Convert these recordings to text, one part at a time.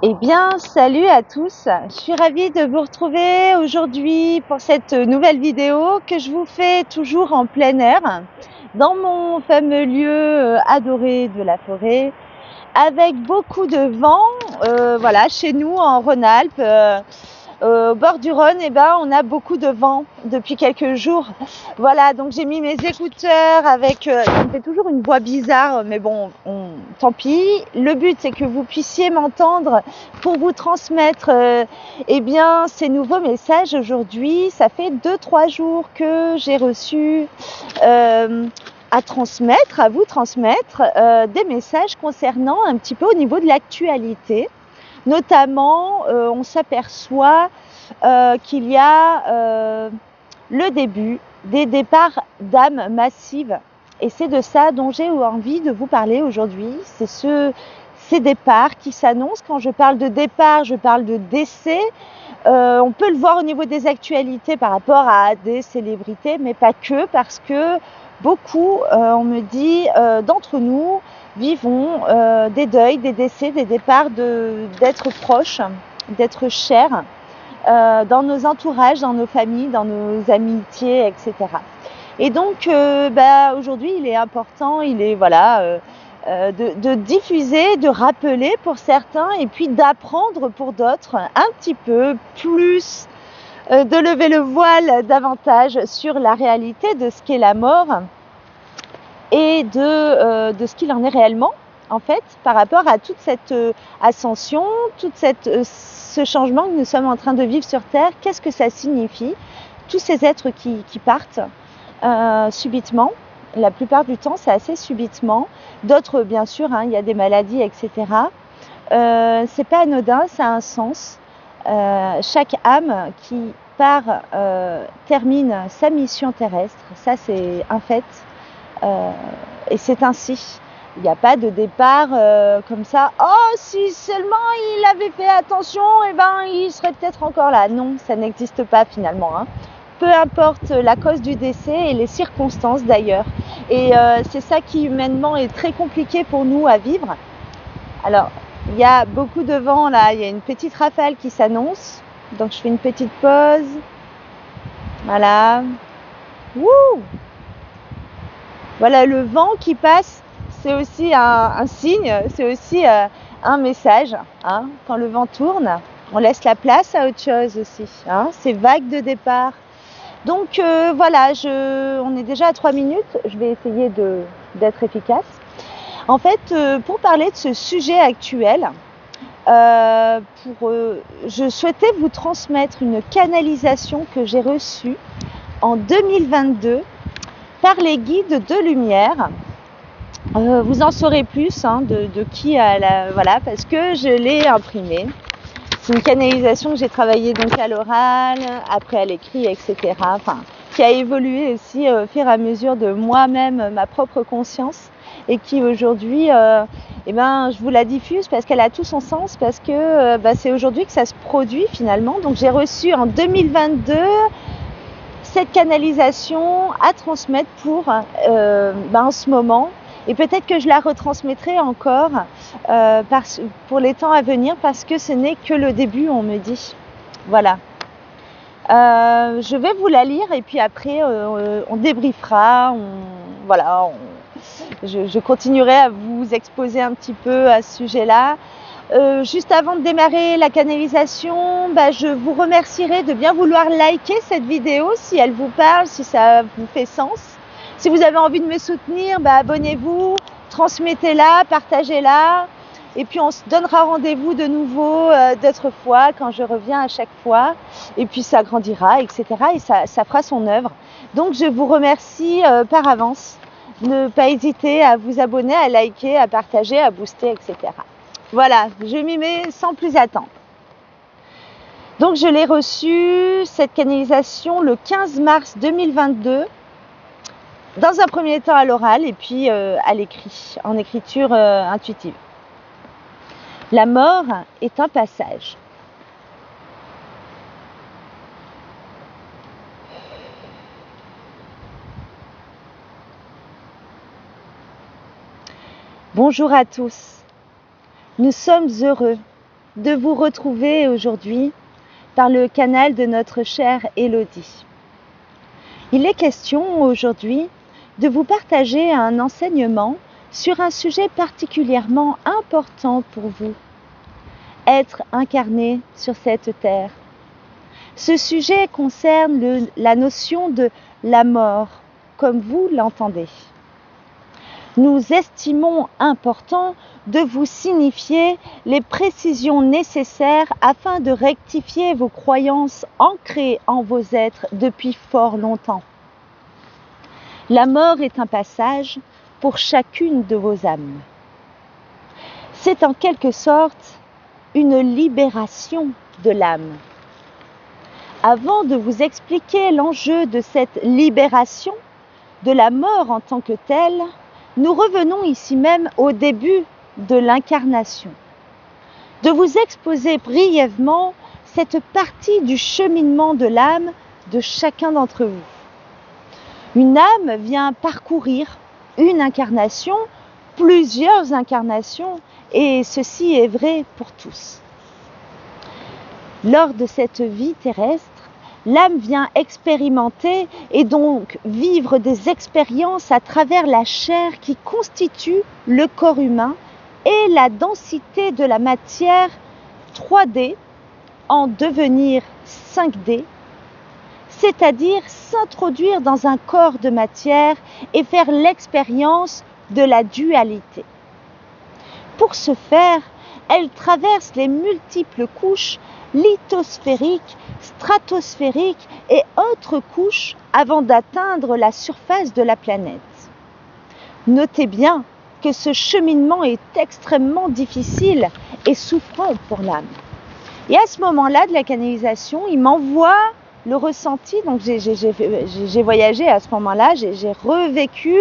Eh bien, salut à tous. Je suis ravie de vous retrouver aujourd'hui pour cette nouvelle vidéo que je vous fais toujours en plein air, dans mon fameux lieu adoré de la forêt, avec beaucoup de vent. Voilà, chez nous en Rhône-Alpes, au bord du Rhône, on a beaucoup de vent depuis quelques jours. Voilà, donc j'ai mis mes écouteurs avec, ça me fait toujours une voix bizarre, mais bon, tant pis. Le but, c'est que vous puissiez m'entendre pour vous transmettre, ces nouveaux messages aujourd'hui. Ça fait 2-3 jours que j'ai reçu à vous transmettre des messages concernant un petit peu au niveau de l'actualité. Notamment, on s'aperçoit qu'il y a le début des départs d'âmes massives. Et c'est de ça dont j'ai envie de vous parler aujourd'hui. C'est ces départs qui s'annoncent. Quand je parle de départ, je parle de décès. On peut le voir au niveau des actualités par rapport à des célébrités, mais pas que, parce que beaucoup, on me dit, d'entre nous vivons des deuils, des décès, des départs d'êtres proches, d'êtres chers, dans nos entourages, dans nos familles, dans nos amitiés, etc. Et donc, aujourd'hui, il est important, de diffuser, de rappeler pour certains, et puis d'apprendre pour d'autres un petit peu plus, de lever le voile davantage sur la réalité de ce qu'est la mort et de ce qu'il en est réellement, en fait, par rapport à toute cette ascension, ce changement que nous sommes en train de vivre sur Terre. Qu'est-ce que ça signifie? Tous ces êtres qui partent subitement. La plupart du temps, c'est assez subitement. D'autres, bien sûr, il y a des maladies, etc. C'est pas anodin, ça a un sens. Chaque âme qui part termine sa mission terrestre. Ça, c'est un fait. Et c'est ainsi. Il n'y a pas de départ comme ça. Oh, si seulement il avait fait attention, il serait peut-être encore là. Non, ça n'existe pas finalement. Peu importe la cause du décès et les circonstances d'ailleurs. Et c'est ça qui humainement est très compliqué pour nous à vivre. Alors, il y a beaucoup de vent là, il y a une petite rafale qui s'annonce. Donc je fais une petite pause. Voilà. Wouh! Voilà, le vent qui passe, c'est aussi un signe, c'est aussi un message. Quand le vent tourne, on laisse la place à autre chose aussi. C'est vague de départ. Donc on est déjà à 3 minutes, je vais essayer d'être efficace. En fait, pour parler de ce sujet actuel, je souhaitais vous transmettre une canalisation que j'ai reçue en 2022 par les guides de lumière. Vous en saurez plus de qui parce que je l'ai imprimée. C'est une canalisation que j'ai travaillée donc à l'oral, après à l'écrit, etc. Qui a évolué aussi au fur et à mesure de moi-même, ma propre conscience, et qui aujourd'hui, je vous la diffuse parce qu'elle a tout son sens, parce que c'est aujourd'hui que ça se produit finalement. Donc j'ai reçu en 2022 cette canalisation à transmettre pour en ce moment, et peut-être que je la retransmettrai encore pour les temps à venir, parce que ce n'est que le début, on me dit. Voilà. Je vais vous la lire et puis après on débriefera, je continuerai à vous exposer un petit peu à ce sujet-là. Juste avant de démarrer la canalisation, je vous remercierai de bien vouloir liker cette vidéo si elle vous parle, si ça vous fait sens. Si vous avez envie de me soutenir, abonnez-vous, transmettez-la, partagez-la. Et puis on se donnera rendez-vous de nouveau d'autres fois quand je reviens à chaque fois. Et puis ça grandira, etc. Et ça fera son œuvre. Donc je vous remercie par avance. Ne pas hésiter à vous abonner, à liker, à partager, à booster, etc. Voilà, je m'y mets sans plus attendre. Donc je l'ai reçue, cette canalisation, le 15 mars 2022, dans un premier temps à l'oral et puis à l'écrit, en écriture intuitive. La mort est un passage. Bonjour à tous. Nous sommes heureux de vous retrouver aujourd'hui par le canal de notre chère Élodie. Il est question aujourd'hui de vous partager un enseignement sur un sujet particulièrement important pour vous, être incarné sur cette terre. Ce sujet concerne la notion de la mort, comme vous l'entendez. Nous estimons important de vous signifier les précisions nécessaires afin de rectifier vos croyances ancrées en vos êtres depuis fort longtemps. La mort est un passage pour chacune de vos âmes. C'est en quelque sorte une libération de l'âme. Avant de vous expliquer l'enjeu de cette libération, de la mort en tant que telle, nous revenons ici même au début de l'incarnation. De vous exposer brièvement cette partie du cheminement de l'âme de chacun d'entre vous. Une âme vient parcourir une incarnation, plusieurs incarnations, et ceci est vrai pour tous. Lors de cette vie terrestre, l'âme vient expérimenter et donc vivre des expériences à travers la chair qui constitue le corps humain et la densité de la matière 3D en devenir 5D, c'est-à-dire s'introduire dans un corps de matière et faire l'expérience de la dualité. Pour ce faire, elle traverse les multiples couches lithosphériques, stratosphériques et autres couches avant d'atteindre la surface de la planète. Notez bien que ce cheminement est extrêmement difficile et souffrant pour l'âme. Et à ce moment-là de la canalisation, il m'envoie le ressenti, donc j'ai voyagé à ce moment-là, j'ai revécu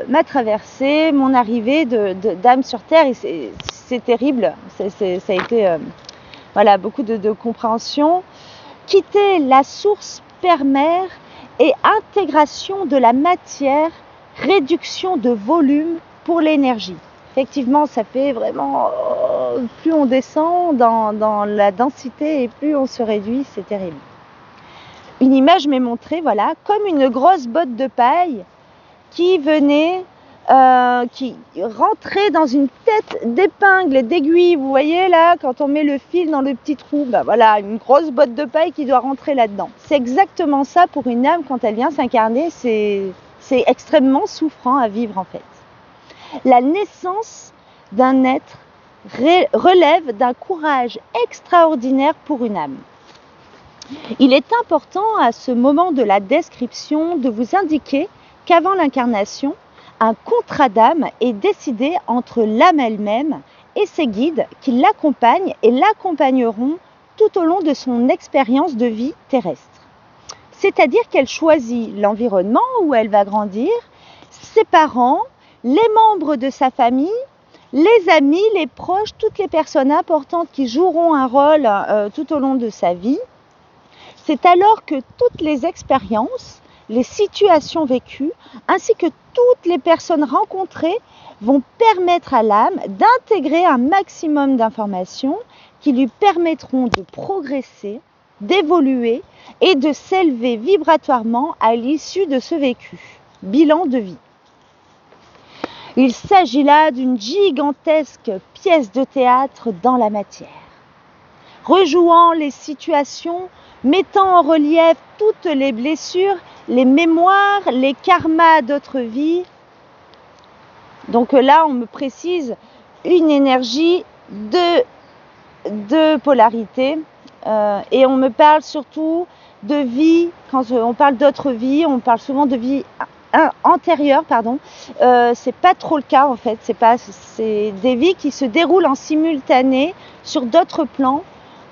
ma traversée, mon arrivée d'âme sur Terre, et c'est terrible, ça a été beaucoup de compréhension. Quitter la source père-mère et intégration de la matière, réduction de volume pour l'énergie. Effectivement, ça fait vraiment, plus on descend dans la densité et plus on se réduit, c'est terrible. Une image m'est montrée, comme une grosse botte de paille qui venait, qui rentrait dans une tête d'épingle et d'aiguille. Vous voyez là, quand on met le fil dans le petit trou, une grosse botte de paille qui doit rentrer là-dedans. C'est exactement ça pour une âme quand elle vient s'incarner, c'est extrêmement souffrant à vivre en fait. La naissance d'un être relève d'un courage extraordinaire pour une âme. Il est important à ce moment de la description de vous indiquer qu'avant l'incarnation, un contrat d'âme est décidé entre l'âme elle-même et ses guides qui l'accompagnent et l'accompagneront tout au long de son expérience de vie terrestre. C'est-à-dire qu'elle choisit l'environnement où elle va grandir, ses parents, les membres de sa famille, les amis, les proches, toutes les personnes importantes qui joueront un rôle tout au long de sa vie. C'est alors que toutes les expériences, les situations vécues, ainsi que toutes les personnes rencontrées vont permettre à l'âme d'intégrer un maximum d'informations qui lui permettront de progresser, d'évoluer et de s'élever vibratoirement à l'issue de ce vécu. Bilan de vie. Il s'agit là d'une gigantesque pièce de théâtre dans la matière, rejouant les situations, mettant en relief toutes les blessures, les mémoires, les karmas d'autres vies. Donc là, on me précise une énergie de polarité et on me parle surtout de vie. Quand on parle d'autres vies, on parle souvent de vie antérieure, c'est pas trop le cas en fait. C'est des vies qui se déroulent en simultané sur d'autres plans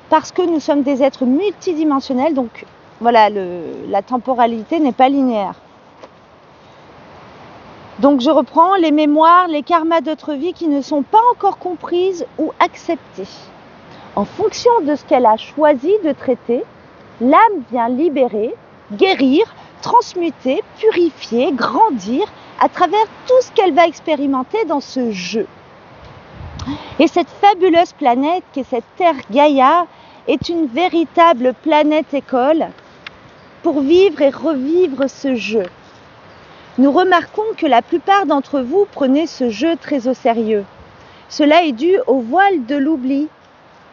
parce que nous sommes des êtres multidimensionnels. Donc la temporalité n'est pas linéaire. Donc je reprends les mémoires, les karmas d'autres vies qui ne sont pas encore comprises ou acceptées. En fonction de ce qu'elle a choisi de traiter, l'âme vient libérer, guérir, transmuter, purifier, grandir à travers tout ce qu'elle va expérimenter dans ce jeu. Et cette fabuleuse planète qu'est cette Terre Gaïa est une véritable planète école pour vivre et revivre ce jeu. Nous remarquons que la plupart d'entre vous prenez ce jeu très au sérieux. Cela est dû au voile de l'oubli,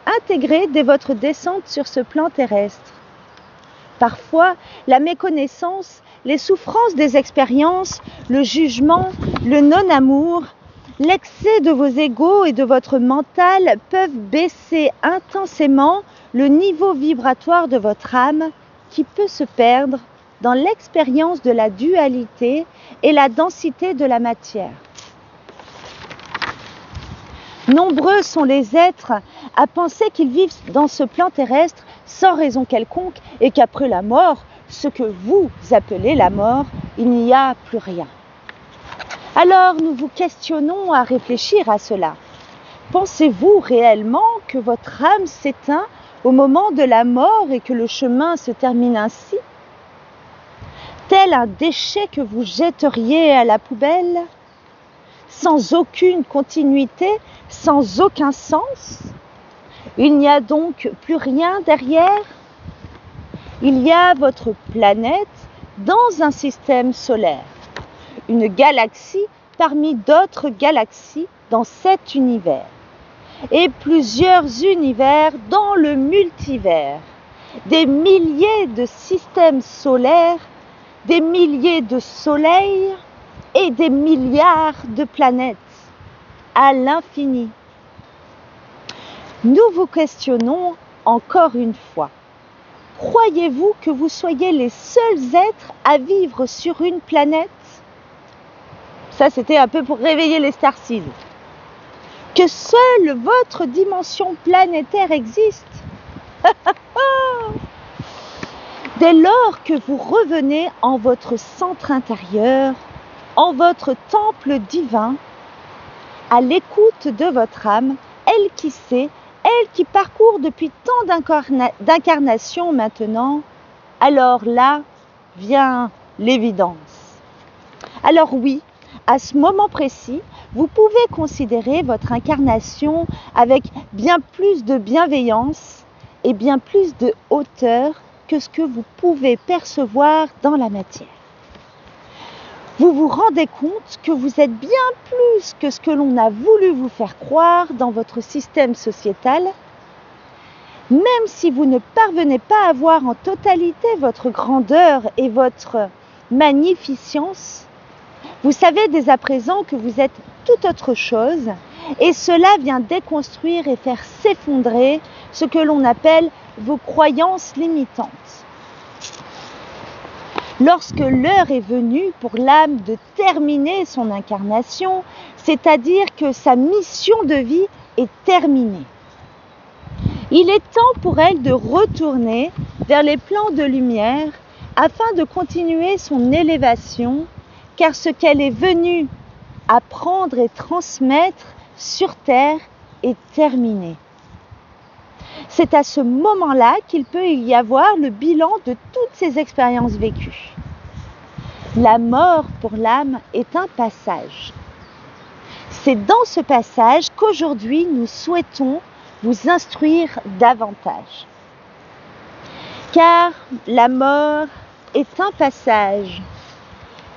intégré dès votre descente sur ce plan terrestre. Parfois, la méconnaissance, les souffrances des expériences, le jugement, le non-amour, l'excès de vos égos et de votre mental peuvent baisser intensément le niveau vibratoire de votre âme qui peut se perdre dans l'expérience de la dualité et la densité de la matière. Nombreux sont les êtres à penser qu'ils vivent dans ce plan terrestre sans raison quelconque et qu'après la mort, ce que vous appelez la mort, il n'y a plus rien. Alors nous vous questionnons à réfléchir à cela. Pensez-vous réellement que votre âme s'éteint au moment de la mort et que le chemin se termine ainsi ? Tel un déchet que vous jetteriez à la poubelle ? Sans aucune continuité, sans aucun sens ? Il n'y a donc plus rien derrière ? Il y a votre planète dans un système solaire, une galaxie parmi d'autres galaxies dans cet univers, et plusieurs univers dans le multivers, des milliers de systèmes solaires, des milliers de soleils et des milliards de planètes à l'infini. Nous vous questionnons encore une fois. Croyez-vous que vous soyez les seuls êtres à vivre sur une planète ? Ça, c'était un peu pour réveiller les starseeds. Que seule votre dimension planétaire existe ? Dès lors que vous revenez en votre centre intérieur, en votre temple divin, à l'écoute de votre âme, elle qui sait, elle qui parcourt depuis tant d'incarnations maintenant, alors là vient l'évidence. Alors oui, à ce moment précis, vous pouvez considérer votre incarnation avec bien plus de bienveillance et bien plus de hauteur que ce que vous pouvez percevoir dans la matière. Vous vous rendez compte que vous êtes bien plus que ce que l'on a voulu vous faire croire dans votre système sociétal, même si vous ne parvenez pas à voir en totalité votre grandeur et votre magnificence. Vous savez dès à présent que vous êtes tout autre chose et cela vient déconstruire et faire s'effondrer ce que l'on appelle vos croyances limitantes. Lorsque l'heure est venue pour l'âme de terminer son incarnation, c'est-à-dire que sa mission de vie est terminée, il est temps pour elle de retourner vers les plans de lumière afin de continuer son élévation, car ce qu'elle est venue apprendre et transmettre sur Terre est terminé. C'est à ce moment-là qu'il peut y avoir le bilan de toutes ces expériences vécues. La mort pour l'âme est un passage. C'est dans ce passage qu'aujourd'hui nous souhaitons vous instruire davantage. Car la mort est un passage.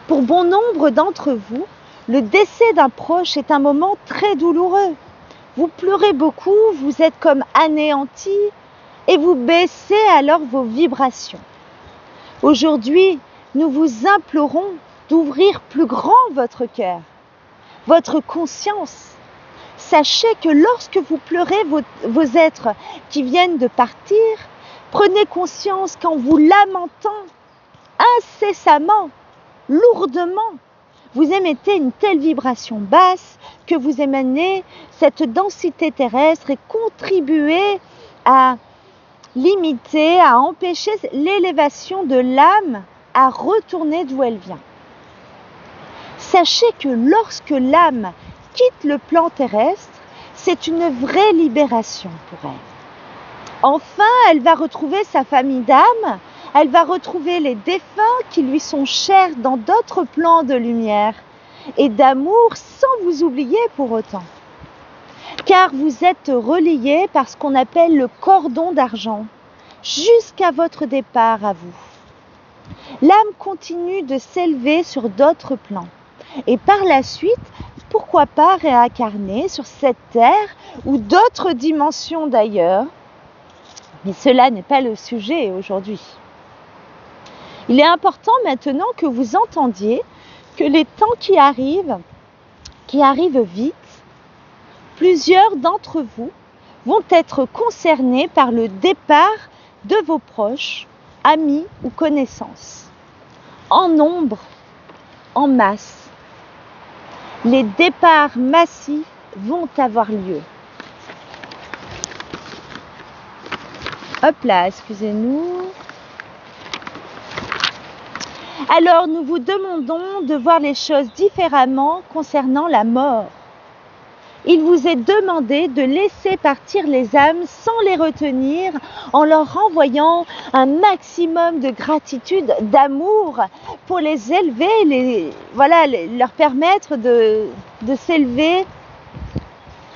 Pour bon nombre d'entre vous, le décès d'un proche est un moment très douloureux. Vous pleurez beaucoup, vous êtes comme anéantis et vous baissez alors vos vibrations. Aujourd'hui, nous vous implorons d'ouvrir plus grand votre cœur, votre conscience. Sachez que lorsque vous pleurez vos êtres qui viennent de partir, prenez conscience qu'en vous lamentant incessamment, lourdement, vous émettez une telle vibration basse que vous émanez cette densité terrestre et contribuez à limiter, à empêcher l'élévation de l'âme à retourner d'où elle vient. Sachez que lorsque l'âme quitte le plan terrestre, c'est une vraie libération pour elle. Enfin, elle va retrouver sa famille d'âmes, elle va retrouver les défunts qui lui sont chers dans d'autres plans de lumière et d'amour sans vous oublier pour autant. car vous êtes reliés par ce qu'on appelle le cordon d'argent, jusqu'à votre départ à vous. L'âme continue de s'élever sur d'autres plans, et par la suite, pourquoi pas réincarner sur cette terre ou d'autres dimensions d'ailleurs, mais cela n'est pas le sujet aujourd'hui. Il est important maintenant que vous entendiez que les temps qui arrivent vite, plusieurs d'entre vous vont être concernés par le départ de vos proches, amis ou connaissances. En nombre, en masse, les départs massifs vont avoir lieu. Hop là, excusez-nous. Alors nous vous demandons de voir les choses différemment concernant la mort. Il vous est demandé de laisser partir les âmes sans les retenir, en leur envoyant un maximum de gratitude, d'amour, pour les élever, leur permettre de s'élever.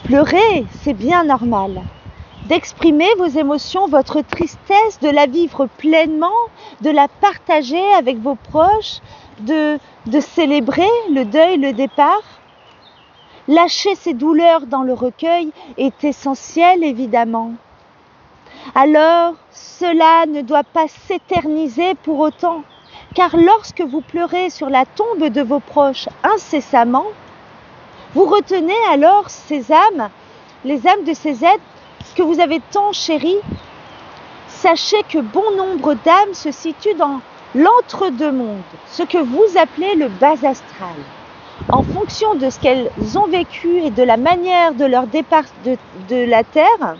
Pleurer, c'est bien normal. D'exprimer vos émotions, votre tristesse, de la vivre pleinement, de la partager avec vos proches, de célébrer le deuil, le départ. Lâcher ses douleurs dans le recueil est essentiel, évidemment. Alors, cela ne doit pas s'éterniser pour autant, car lorsque vous pleurez sur la tombe de vos proches incessamment, vous retenez alors ces âmes, les âmes de ces êtres que vous avez tant chéris. Sachez que bon nombre d'âmes se situent dans l'entre-deux-mondes, ce que vous appelez le bas astral. En fonction de ce qu'elles ont vécu et de la manière de leur départ de la Terre,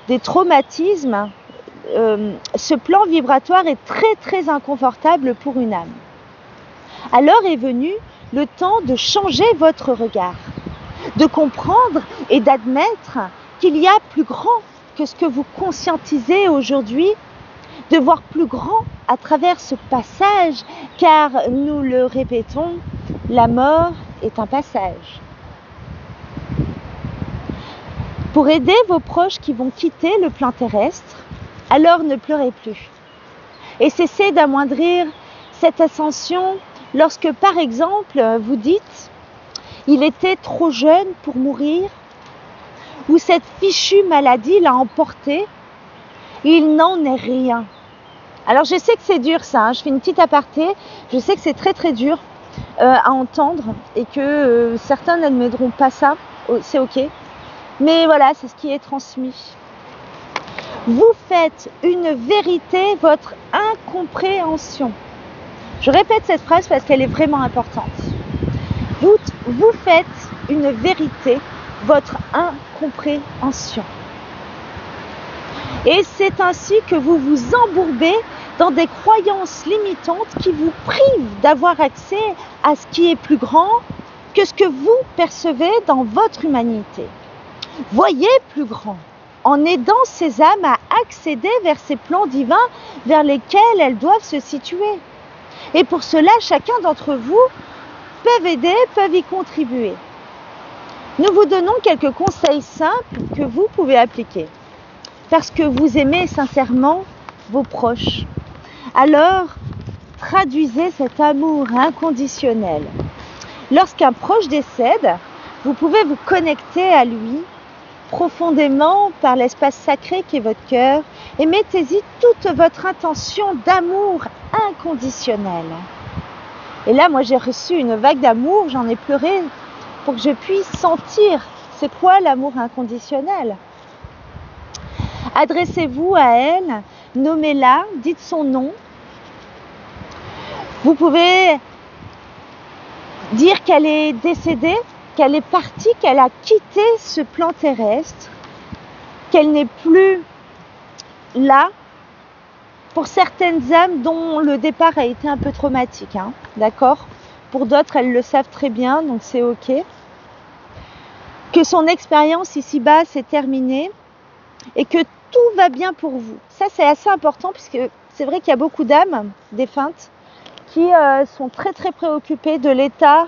des traumatismes, ce plan vibratoire est très très inconfortable pour une âme. Alors est venu le temps de changer votre regard, de comprendre et d'admettre qu'il y a plus grand que ce que vous conscientisez aujourd'hui, de voir plus grand à travers ce passage, car nous le répétons, la mort est un passage. Pour aider vos proches qui vont quitter le plan terrestre, alors ne pleurez plus. Et cessez d'amoindrir cette ascension lorsque, par exemple, vous dites « il était trop jeune pour mourir » ou « cette fichue maladie l'a emporté », il n'en est rien. Alors je sais que c'est dur ça, je fais une petite aparté, je sais que c'est très très dur à entendre et que certains n'admettront pas ça, c'est ok. Mais voilà, c'est ce qui est transmis. Vous faites une vérité votre incompréhension. Je répète cette phrase parce qu'elle est vraiment importante. Vous faites une vérité votre incompréhension. Et c'est ainsi que vous vous embourbez dans des croyances limitantes qui vous privent d'avoir accès à ce qui est plus grand que ce que vous percevez dans votre humanité. Voyez plus grand en aidant ces âmes à accéder vers ces plans divins vers lesquels elles doivent se situer. Et pour cela, chacun d'entre vous peut aider, peut y contribuer. Nous vous donnons quelques conseils simples que vous pouvez appliquer. Parce que vous aimez sincèrement vos proches. Alors, traduisez cet amour inconditionnel. Lorsqu'un proche décède, vous pouvez vous connecter à lui profondément par l'espace sacré qui est votre cœur et mettez-y toute votre intention d'amour inconditionnel. Et là, moi, j'ai reçu une vague d'amour, j'en ai pleuré pour que je puisse sentir c'est quoi l'amour inconditionnel. Adressez-vous à elle, nommez-la, dites son nom. Vous pouvez dire qu'elle est décédée, qu'elle est partie, qu'elle a quitté ce plan terrestre, qu'elle n'est plus là. Pour certaines âmes dont le départ a été un peu traumatique, d'accord ? Pour d'autres, elles le savent très bien, donc c'est ok. Que son expérience ici-bas s'est terminée et que tout va bien pour vous. Ça, c'est assez important puisque c'est vrai qu'il y a beaucoup d'âmes défuntes qui sont très très préoccupées de l'état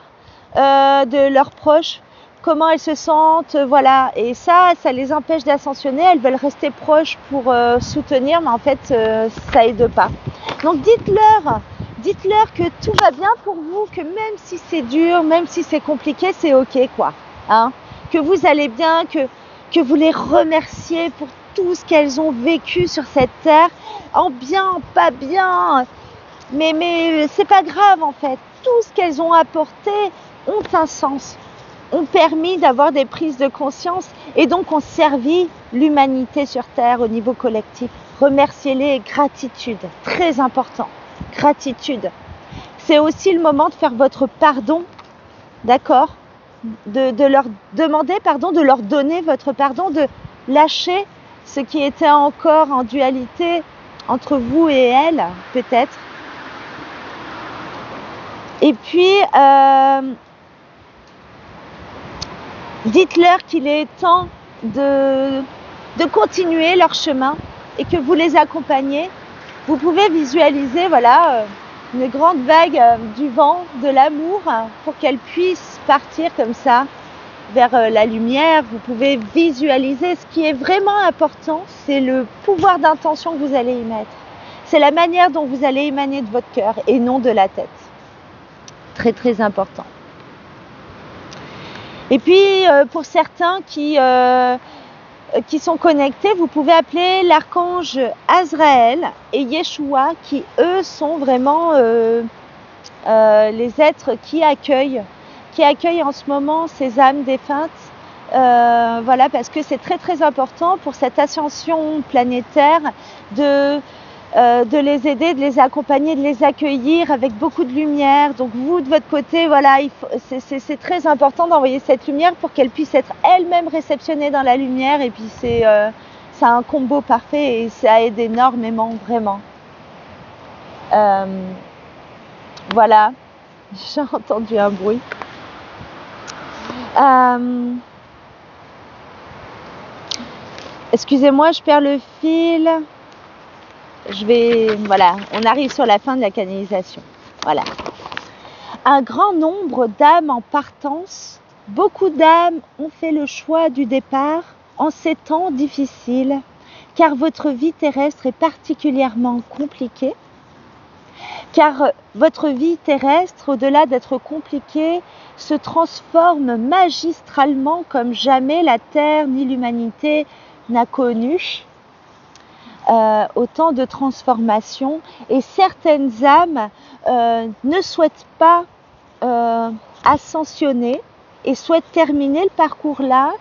de leurs proches comment elles se sentent, voilà. Et ça les empêche d'ascensionner. Elles veulent rester proches pour soutenir, mais en fait, ça aide pas. Donc dites-leur que tout va bien pour vous, que même si c'est dur, même si c'est compliqué, c'est ok, quoi. Hein, que vous allez bien, que vous les remerciez pour tout ce qu'elles ont vécu sur cette terre, en bien, en pas bien, mais c'est pas grave en fait. Tout ce qu'elles ont apporté ont un sens, ont permis d'avoir des prises de conscience et donc ont servi l'humanité sur terre au niveau collectif. Remerciez-les, gratitude, très important, gratitude. C'est aussi le moment de faire votre pardon, d'accord ? De leur demander pardon, de leur donner votre pardon, de lâcher ce qui était encore en dualité entre vous et elles, peut-être. Et puis, dites-leur qu'il est temps de continuer leur chemin et que vous les accompagnez. Vous pouvez visualiser, voilà, une grande vague du vent, de l'amour, pour qu'elle puisse partir comme ça vers la lumière. Vous pouvez visualiser. Ce qui est vraiment important, c'est le pouvoir d'intention que vous allez y mettre. C'est la manière dont vous allez émaner de votre cœur et non de la tête. Très très important. Et puis pour certains qui sont connectés, vous pouvez appeler l'archange Azraël et Yeshua qui eux sont vraiment les êtres qui accueillent en ce moment ces âmes défuntes. Voilà, parce que c'est très très important pour cette ascension planétaire de les aider, de les accompagner, de les accueillir avec beaucoup de lumière. Donc vous, de votre côté, voilà, c'est très important d'envoyer cette lumière pour qu'elle puisse être elle-même réceptionnée dans la lumière. Et puis c'est un combo parfait et ça aide énormément, vraiment. Voilà, j'ai entendu un bruit. Excusez-moi, je perds le fil. Voilà, on arrive sur la fin de la canalisation. Voilà. Un grand nombre d'âmes en partance, beaucoup d'âmes ont fait le choix du départ en ces temps difficiles, car votre vie terrestre est particulièrement compliquée, car votre vie terrestre, au-delà d'être compliquée, se transforme magistralement comme jamais la Terre ni l'humanité n'a connu. Autant de transformations et certaines âmes ne souhaitent pas ascensionner et souhaitent terminer le parcours là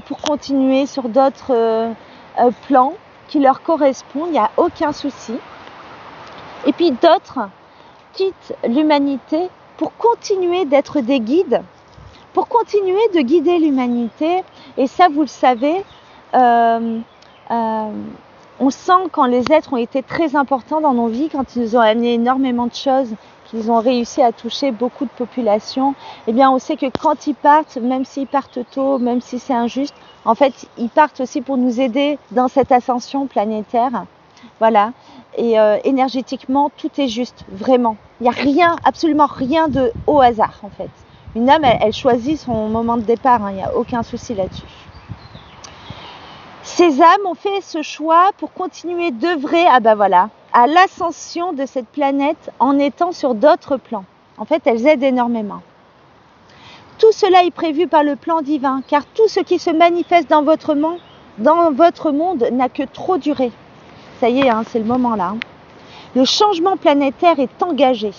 pour continuer sur d'autres plans qui leur correspondent, il n'y a aucun souci. Et puis d'autres quittent l'humanité pour continuer d'être des guides, pour continuer de guider l'humanité. Et ça, vous le savez, on sent quand les êtres ont été très importants dans nos vies, quand ils nous ont amené énormément de choses, qu'ils ont réussi à toucher beaucoup de populations, eh bien on sait que quand ils partent, même s'ils partent tôt, même si c'est injuste, en fait ils partent aussi pour nous aider dans cette ascension planétaire. Voilà. Et énergétiquement, tout est juste, vraiment. Il n'y a rien, absolument rien de au hasard en fait. Une âme, elle choisit son moment de départ, il n'y a aucun souci là-dessus. Ces âmes ont fait ce choix pour continuer d'œuvrer à l'ascension de cette planète en étant sur d'autres plans. En fait, elles aident énormément. Tout cela est prévu par le plan divin, car tout ce qui se manifeste dans votre monde n'a que trop duré. Ça y est, c'est le moment là. Le changement planétaire est engagé.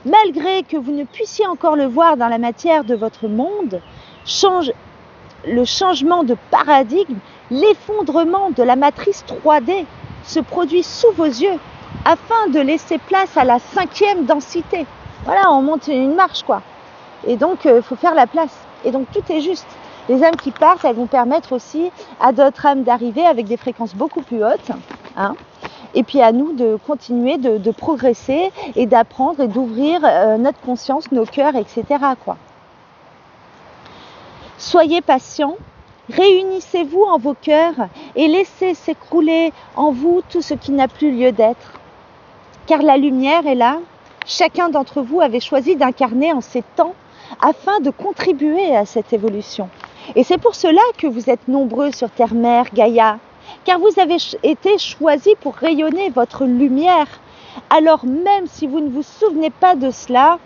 Malgré que vous ne puissiez encore le voir dans la matière de votre monde, le changement de paradigme, l'effondrement de la matrice 3D se produit sous vos yeux afin de laisser place à la 5e densité. Voilà, on monte une marche quoi. Et donc, il faut faire la place. Et donc, tout est juste. Les âmes qui partent, elles vont permettre aussi à d'autres âmes d'arriver avec des fréquences beaucoup plus hautes. Et puis à nous de continuer de progresser et d'apprendre et d'ouvrir notre conscience, nos cœurs, etc. quoi. Soyez patients, réunissez-vous en vos cœurs et laissez s'écrouler en vous tout ce qui n'a plus lieu d'être. Car la lumière est là. Chacun d'entre vous avait choisi d'incarner en ces temps afin de contribuer à cette évolution. Et c'est pour cela que vous êtes nombreux sur Terre-Mère, Gaïa, car vous avez été choisis pour rayonner votre lumière. Alors même si vous ne vous souvenez pas de cela,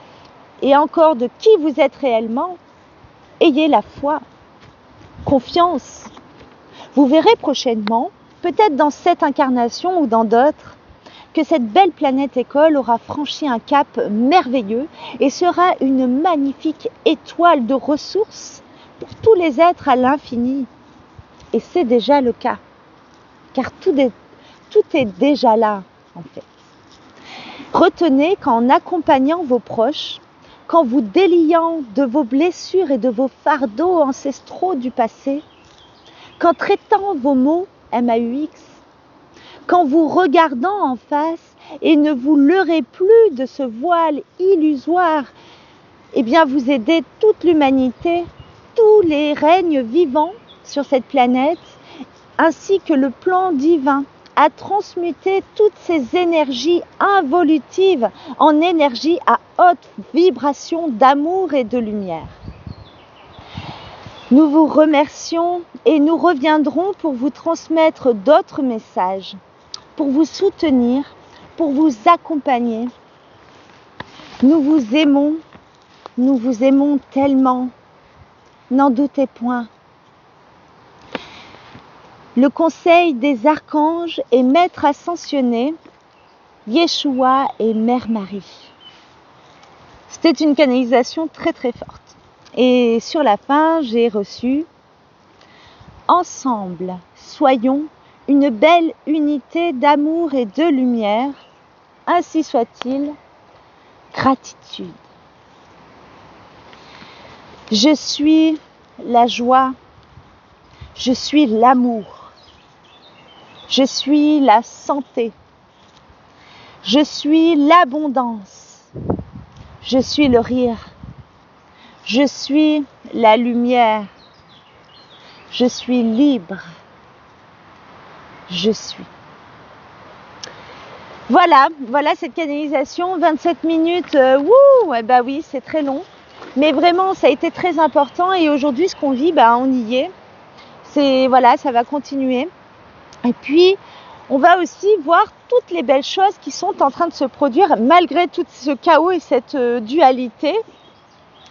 et encore de qui vous êtes réellement, ayez la foi, confiance. Vous verrez prochainement, peut-être dans cette incarnation ou dans d'autres, que cette belle planète école aura franchi un cap merveilleux et sera une magnifique étoile de ressources pour tous les êtres à l'infini. Et c'est déjà le cas, car tout est déjà là, en fait. Retenez qu'en accompagnant vos proches, qu'en vous déliant de vos blessures et de vos fardeaux ancestraux du passé, qu'en traitant vos mots MAUX, qu'en vous regardant en face et ne vous leurrez plus de ce voile illusoire, eh bien vous aidez toute l'humanité, tous les règnes vivants sur cette planète, ainsi que le plan divin, à transmuter toutes ces énergies involutives en énergie à haute vibration d'amour et de lumière. Nous vous remercions et nous reviendrons pour vous transmettre d'autres messages, pour vous soutenir, pour vous accompagner. Nous vous aimons tellement, n'en doutez point. Le conseil des archanges et maître ascensionné, Yeshua et Mère Marie. C'était une canalisation très très forte. Et sur la fin, j'ai reçu « Ensemble, soyons une belle unité d'amour et de lumière, ainsi soit-il, gratitude. Je suis la joie, je suis l'amour. Je suis la santé, je suis l'abondance, je suis le rire, je suis la lumière, je suis libre, je suis. Voilà cette canalisation, 27 minutes, bah oui, c'est très long, mais vraiment ça a été très important et aujourd'hui ce qu'on vit, on y est, ça va continuer. Et puis, on va aussi voir toutes les belles choses qui sont en train de se produire malgré tout ce chaos et cette dualité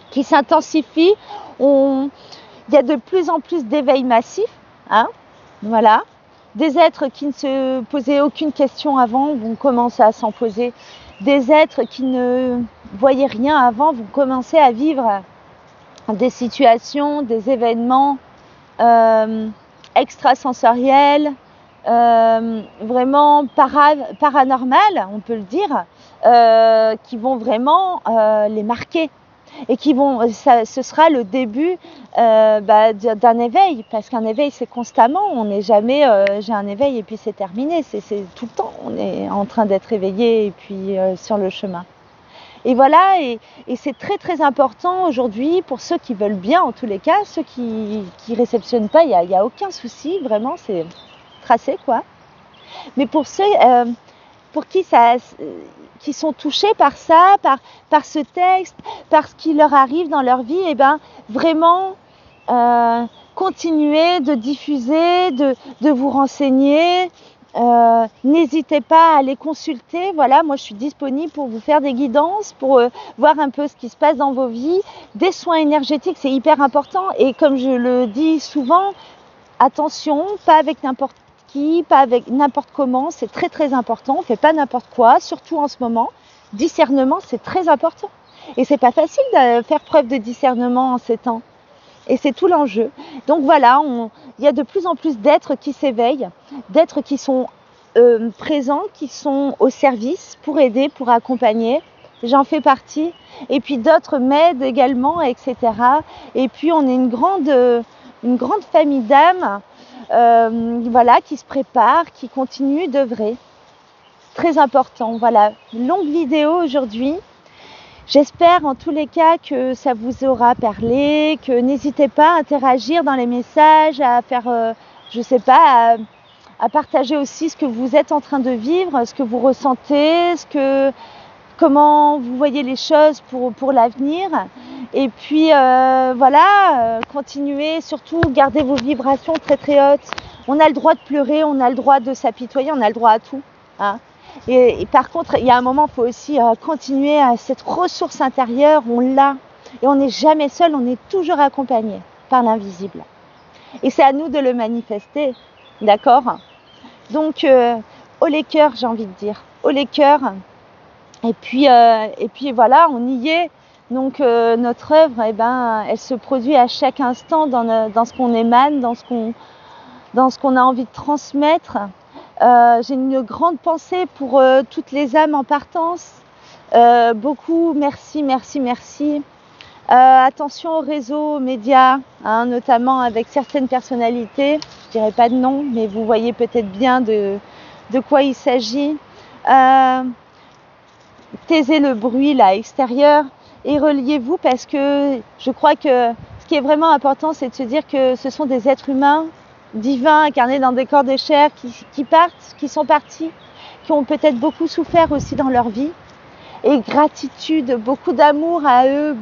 qui s'intensifie. Il y a de plus en plus d'éveil massif. Des êtres qui ne se posaient aucune question avant vont commencer à s'en poser. Des êtres qui ne voyaient rien avant vont commencer à vivre des situations, des événements extrasensoriels, vraiment paranormal, on peut le dire, qui vont vraiment les marquer et ce sera le début d'un éveil, parce qu'un éveil c'est constamment, on n'est jamais j'ai un éveil et puis c'est terminé, c'est tout le temps on est en train d'être éveillé et puis sur le chemin. Et voilà, et c'est très très important aujourd'hui pour ceux qui veulent bien, en tous les cas, ceux qui réceptionnent pas, il y a aucun souci, vraiment c'est tracé quoi. Mais pour ceux pour qui qui sont touchés par ça, par ce texte, par ce qui leur arrive dans leur vie, vraiment continuez de diffuser, de vous renseigner. N'hésitez pas à les consulter. Voilà, moi je suis disponible pour vous faire des guidances, pour voir un peu ce qui se passe dans vos vies. Des soins énergétiques, c'est hyper important. Et comme je le dis souvent, attention, pas avec n'importe qui, pas avec n'importe comment. C'est très très important. On fait pas n'importe quoi, surtout en ce moment. Discernement, c'est très important. Et c'est pas facile de faire preuve de discernement en ces temps. Et c'est tout l'enjeu. Donc voilà, il y a de plus en plus d'êtres qui s'éveillent, d'êtres qui sont présents, qui sont au service pour aider, pour accompagner. J'en fais partie. Et puis d'autres m'aident également, etc. Et puis on est une grande famille d'âmes qui se préparent, qui continuent d'œuvrer. Très important. Voilà, longue vidéo aujourd'hui. J'espère en tous les cas que ça vous aura parlé, que n'hésitez pas à interagir dans les messages, à faire, à partager aussi ce que vous êtes en train de vivre, ce que vous ressentez, comment vous voyez les choses pour l'avenir. Et puis voilà, continuez, surtout gardez vos vibrations très très hautes. On a le droit de pleurer, on a le droit de s'apitoyer, on a le droit à tout. Hein. Et par contre, il y a un moment, il faut aussi continuer à cette ressource intérieure, on l'a. Et on n'est jamais seul, on est toujours accompagné par l'invisible. Et c'est à nous de le manifester, d'accord? Donc, haut les cœurs, j'ai envie de dire, haut les cœurs. Et puis voilà, on y est. Donc notre œuvre, eh ben, elle se produit à chaque instant dans ce qu'on émane, dans ce qu'on a envie de transmettre. J'ai une grande pensée pour toutes les âmes en partance. Beaucoup, merci, merci, merci. Attention aux réseaux, aux médias, hein, notamment avec certaines personnalités. Je dirais pas de nom, mais vous voyez peut-être bien de quoi il s'agit. Taisez le bruit là extérieur et reliez-vous, parce que je crois que ce qui est vraiment important, c'est de se dire que ce sont des êtres humains divins incarnés dans des corps de chair qui partent, qui sont partis, qui ont peut-être beaucoup souffert aussi dans leur vie. Et gratitude, beaucoup d'amour à eux,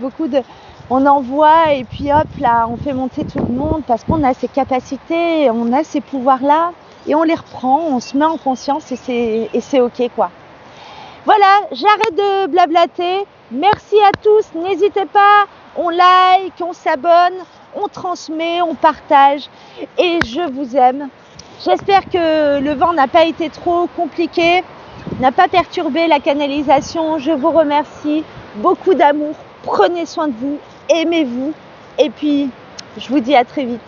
on envoie et puis hop là, on fait monter tout le monde parce qu'on a ces capacités, on a ces pouvoirs-là et on les reprend, on se met en conscience et c'est ok quoi. Voilà, j'arrête de blablater. Merci à tous, n'hésitez pas, on like, on s'abonne, on transmet, on partage et je vous aime. J'espère que le vent n'a pas été trop compliqué, n'a pas perturbé la canalisation. Je vous remercie, beaucoup d'amour, prenez soin de vous, aimez-vous et puis je vous dis à très vite.